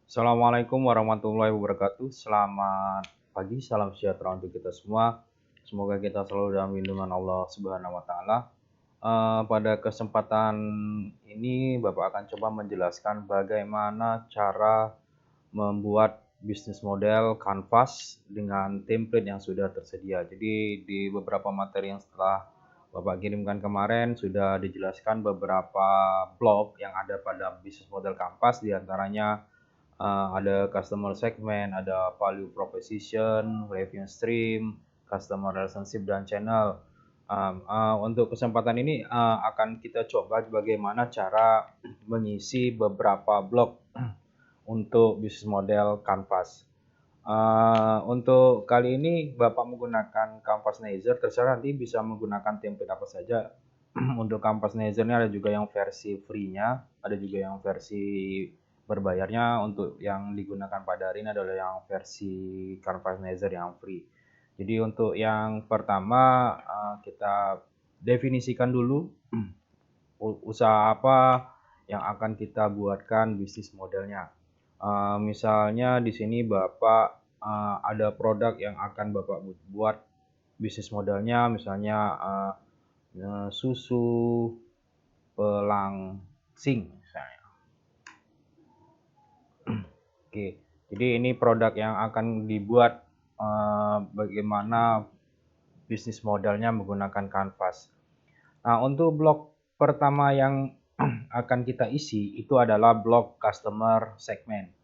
Assalamualaikum warahmatullahi wabarakatuh. Selamat pagi, salam sejahtera untuk kita semua. Semoga kita selalu dalam lindungan Allah Subhanahu wa taala. Pada kesempatan ini Bapak akan coba menjelaskan bagaimana cara membuat bisnis model kanvas dengan template yang sudah tersedia. Jadi di beberapa materi yang setelah Bapak kirimkan kemarin sudah dijelaskan beberapa blok yang ada pada bisnis model kanvas, diantaranya ada customer segment, ada value proposition, revenue stream, customer relationship, dan channel. Untuk kesempatan ini akan kita coba bagaimana cara mengisi beberapa blok untuk bisnis model Canvas. Untuk kali ini Bapak menggunakan Canvas Nazer, terserah nanti bisa menggunakan template apa saja. Untuk Canvas Nazer ini ada juga yang versi free-nya, ada juga yang versi berbayarnya. Untuk yang digunakan pada hari ini adalah yang versi Canvas Nazer yang free. Jadi untuk yang pertama kita definisikan dulu usaha apa yang akan kita buatkan bisnis modelnya. Misalnya di sini Bapak ada produk yang akan Bapak buat bisnis modelnya, misalnya susu pelangsing misalnya. Oke, jadi ini produk yang akan dibuat bagaimana bisnis modelnya menggunakan Canvas. Nah, untuk blok pertama yang akan kita isi itu adalah blok customer segment.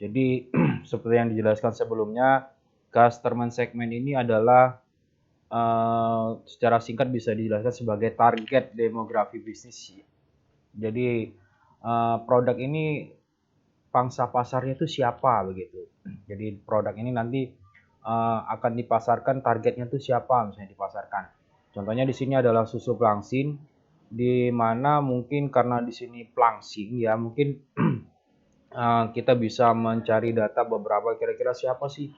Jadi seperti yang dijelaskan sebelumnya, customer segment ini adalah secara singkat bisa dijelaskan sebagai target demografi bisnis. Jadi produk ini pangsa pasarnya itu siapa begitu. Jadi produk ini nanti akan dipasarkan, targetnya itu siapa misalnya dipasarkan. Contohnya di sini adalah susu pelangsing, di mana mungkin karena di sini pelangsing ya, mungkin kita bisa mencari data beberapa kira-kira siapa sih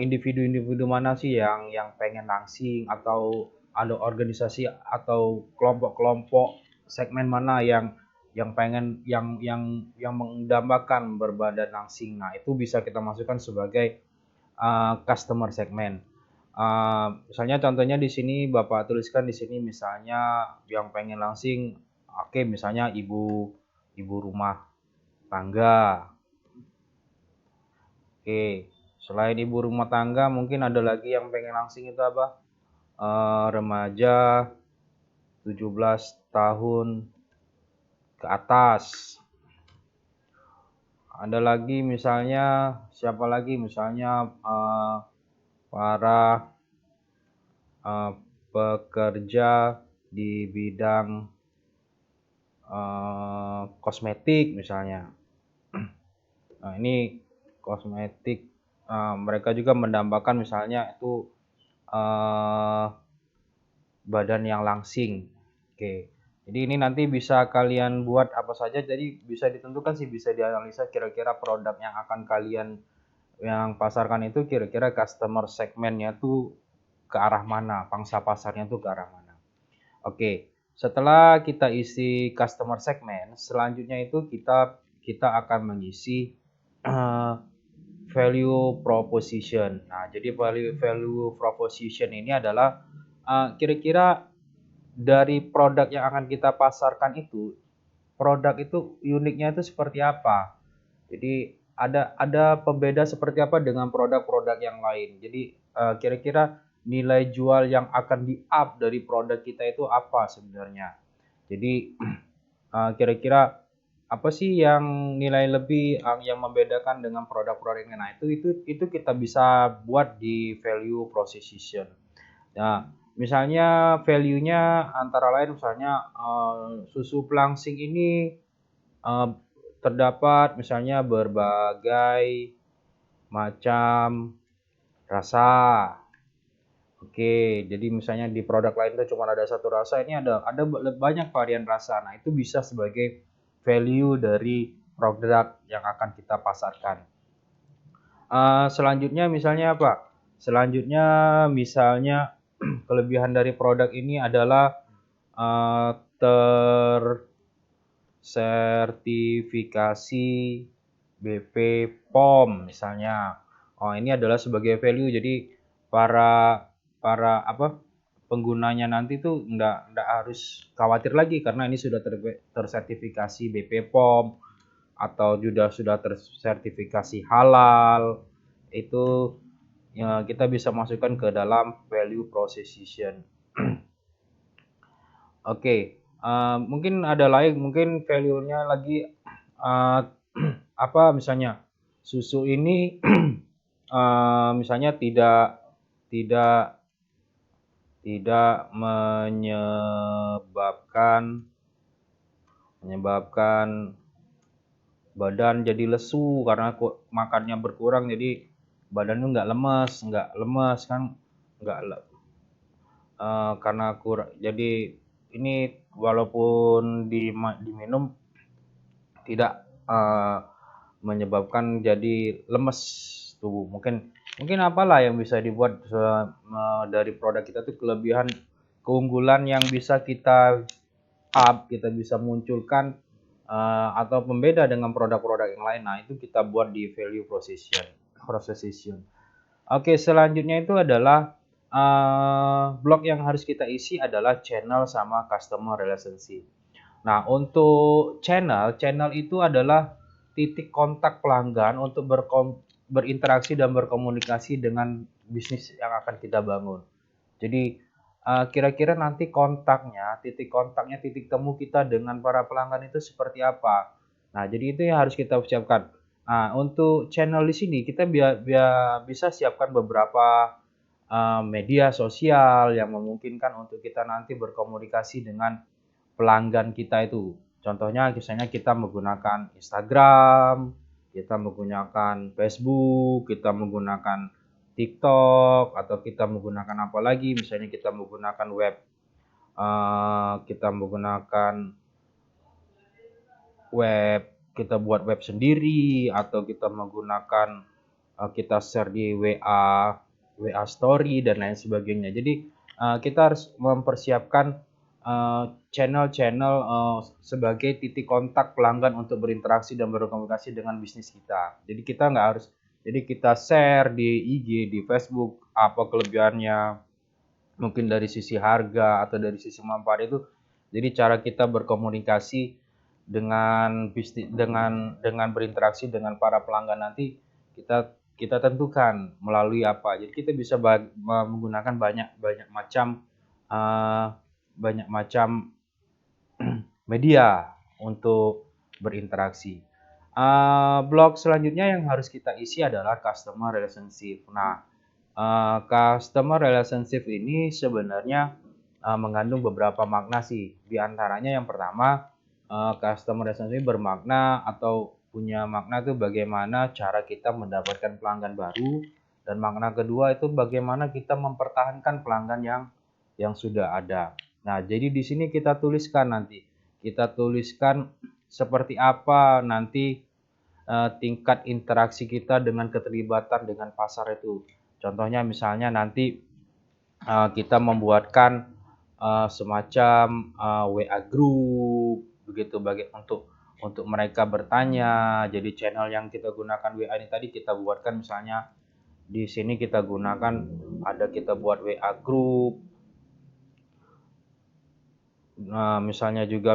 individu-individu mana sih yang pengen langsing, atau ada organisasi atau kelompok-kelompok segmen mana yang pengen yang mendambakan berbadan langsing. Nah, itu bisa kita masukkan sebagai customer segment. Misalnya contohnya di sini Bapak tuliskan di sini misalnya yang pengen langsing, oke, misalnya ibu rumah tangga. Oke, selain ibu rumah tangga mungkin ada lagi yang pengen langsing itu apa? Remaja 17 tahun ke atas. Ada lagi misalnya siapa lagi? Misalnya para pekerja di bidang kosmetik misalnya. Nah, ini kosmetik, mereka juga mendambakan misalnya itu badan yang langsing. Oke, jadi ini nanti bisa kalian buat apa saja, jadi bisa ditentukan sih, bisa dianalisa kira-kira produk yang akan kalian yang pasarkan itu kira-kira customer segmentnya tuh ke arah mana, pangsa pasarnya tuh ke arah mana. Oke, setelah kita isi customer segment, selanjutnya itu kita akan mengisi value proposition. Nah, jadi value proposition ini adalah kira-kira dari produk yang akan kita pasarkan itu, produk itu uniknya itu seperti apa. Jadi ada pembeda seperti apa dengan produk-produk yang lain. Jadi kira-kira nilai jual yang akan di-up dari produk kita itu apa sebenarnya. Jadi kira-kira apa sih yang nilai lebih yang membedakan dengan produk-produk ini. Nah, itu kita bisa buat di value proposition. Nah, misalnya value-nya antara lain misalnya susu pelangsing ini terdapat misalnya berbagai macam rasa. Oke, jadi misalnya di produk lain itu cuma ada satu rasa, ini ada banyak varian rasa. Nah, itu bisa sebagai value dari produk yang akan kita pasarkan. Selanjutnya misalnya apa? Selanjutnya misalnya kelebihan dari produk ini adalah sertifikasi BP POM misalnya. Oh, ini adalah sebagai value. Jadi para para apa penggunanya nanti tuh nggak harus khawatir lagi karena ini sudah tersertifikasi BP POM atau sudah tersertifikasi halal. Itu ya, kita bisa masukkan ke dalam value proposition. Oke, mungkin ada lain, mungkin value-nya lagi apa misalnya susu ini misalnya tidak tidak tidak menyebabkan badan jadi lesu karena makannya berkurang, jadi badan itu nggak lemes kan, nggak karena kurang. Jadi ini walaupun diminum tidak menyebabkan jadi lemes tubuh. Mungkin apalah yang bisa dibuat dari produk kita tuh kelebihan keunggulan yang bisa kita kita bisa munculkan atau pembeda dengan produk-produk yang lain. Nah, itu kita buat di value proposition. Oke, selanjutnya itu adalah blok yang harus kita isi adalah channel sama customer relationship. Nah, untuk channel itu adalah titik kontak pelanggan untuk berinteraksi dan berkomunikasi dengan bisnis yang akan kita bangun. Jadi, kira-kira nanti titik kontaknya, titik temu kita dengan para pelanggan itu seperti apa. Nah, jadi itu yang harus kita siapkan. Nah, untuk channel di sini kita bisa siapkan beberapa media sosial yang memungkinkan untuk kita nanti berkomunikasi dengan pelanggan kita itu. Contohnya misalnya kita menggunakan Instagram, kita menggunakan Facebook, kita menggunakan TikTok, atau kita menggunakan apa lagi, misalnya kita menggunakan kita buat web sendiri, atau kita menggunakan kita share di WA story dan lain sebagainya. Jadi kita harus mempersiapkan channel-channel sebagai titik kontak pelanggan untuk berinteraksi dan berkomunikasi dengan bisnis kita. Jadi kita share di IG, di Facebook apa kelebihannya, mungkin dari sisi harga atau dari sisi manfaat itu. Jadi cara kita berkomunikasi dengan bisnis, dengan berinteraksi dengan para pelanggan nanti kita tentukan melalui apa. Jadi kita bisa menggunakan banyak macam media untuk berinteraksi. Blok selanjutnya yang harus kita isi adalah customer relationship. Nah, customer relationship ini sebenarnya mengandung beberapa makna sih. Di antaranya yang pertama, customer relationship bermakna atau punya makna itu bagaimana cara kita mendapatkan pelanggan baru, dan makna kedua itu bagaimana kita mempertahankan pelanggan yang sudah ada. Nah, jadi di sini kita tuliskan seperti apa nanti tingkat interaksi kita dengan keterlibatan dengan pasar itu. Contohnya misalnya nanti kita membuatkan semacam WA group begitu untuk mereka bertanya. Jadi channel yang kita gunakan WA ini tadi kita buatkan, misalnya di sini kita buat WA group. Nah, misalnya juga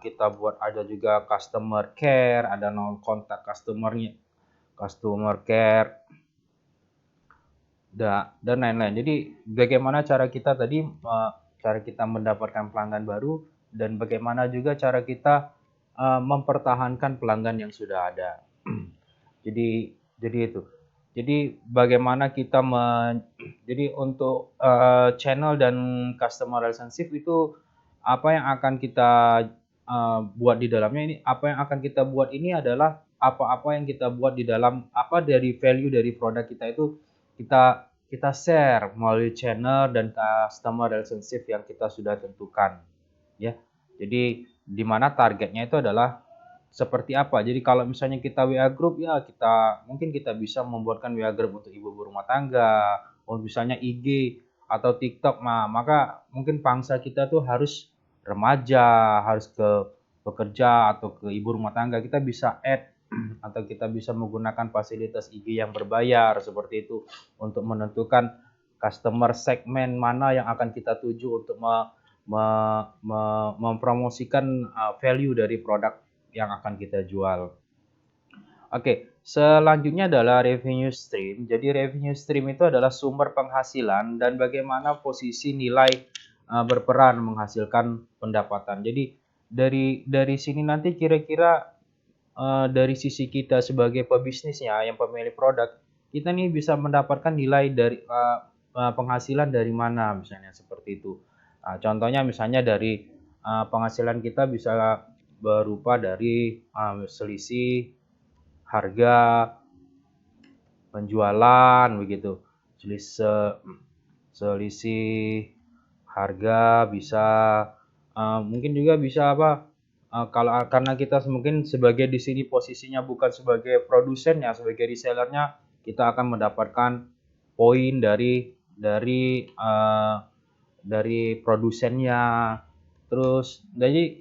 kita buat ada juga customer care, ada kontak customer care dan lain-lain. Jadi bagaimana cara kita mendapatkan pelanggan baru, dan bagaimana juga cara kita mempertahankan pelanggan yang sudah ada. Jadi itu. Jadi bagaimana jadi untuk channel dan customer relationship itu apa yang akan kita buat di dalamnya ini, apa yang akan kita buat ini adalah apa-apa yang kita buat di dalam dari value dari produk kita itu kita share melalui channel dan customer relationship yang kita sudah tentukan, ya. Jadi di mana targetnya itu adalah seperti apa. Jadi kalau misalnya kita WA group, ya mungkin kita bisa membuatkan WA group untuk ibu rumah tangga, misalnya IG atau TikTok. Nah, maka mungkin pangsa kita tuh harus remaja, harus ke pekerja atau ke ibu rumah tangga, kita bisa add atau kita bisa menggunakan fasilitas IG yang berbayar seperti itu untuk menentukan customer segmen mana yang akan kita tuju untuk mempromosikan value dari produk yang akan kita jual. Oke, selanjutnya adalah revenue stream. Jadi revenue stream itu adalah sumber penghasilan dan bagaimana posisi nilai berperan menghasilkan pendapatan. Jadi dari sini nanti kira-kira dari sisi kita sebagai pebisnisnya yang pemilik produk, kita nih bisa mendapatkan nilai dari penghasilan dari mana misalnya seperti itu. Nah, contohnya misalnya dari penghasilan kita bisa berupa dari selisih harga penjualan begitu. Selisih harga bisa mungkin juga bisa apa? Kalau karena kita mungkin sebagai di sini posisinya bukan sebagai produsennya, sebagai resellernya, kita akan mendapatkan poin dari produsennya. Terus jadi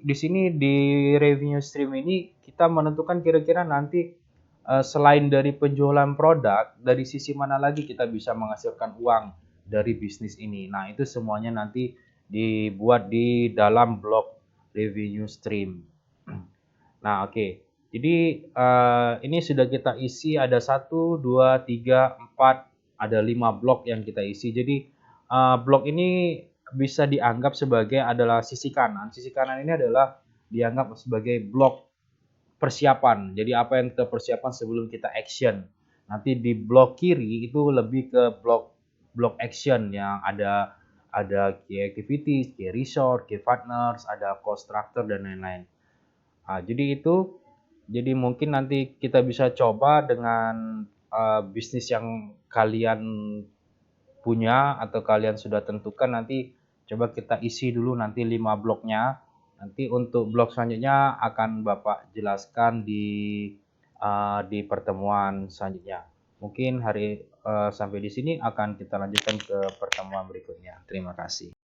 di sini di revenue stream ini kita menentukan kira-kira nanti selain dari penjualan produk, dari sisi mana lagi kita bisa menghasilkan uang dari bisnis ini. Nah, itu semuanya nanti dibuat di dalam blok revenue stream. Nah, oke. Jadi ini sudah kita isi ada 1, 2, 3, 4, ada 5 blok yang kita isi. Jadi blok ini bisa dianggap sebagai adalah sisi kanan. Sisi kanan ini adalah dianggap sebagai blok persiapan. Jadi apa yang kita persiapan sebelum kita action. Nanti di blok kiri itu lebih ke blok action yang ada key activities, key resource, key partners, ada cost structure dan lain-lain. Nah, jadi mungkin nanti kita bisa coba dengan bisnis yang kalian punya atau kalian sudah tentukan, nanti coba kita isi dulu nanti 5 bloknya. Nanti untuk blok selanjutnya akan Bapak jelaskan di pertemuan selanjutnya. Mungkin sampai di sini akan kita lanjutkan ke pertemuan berikutnya. Terima kasih.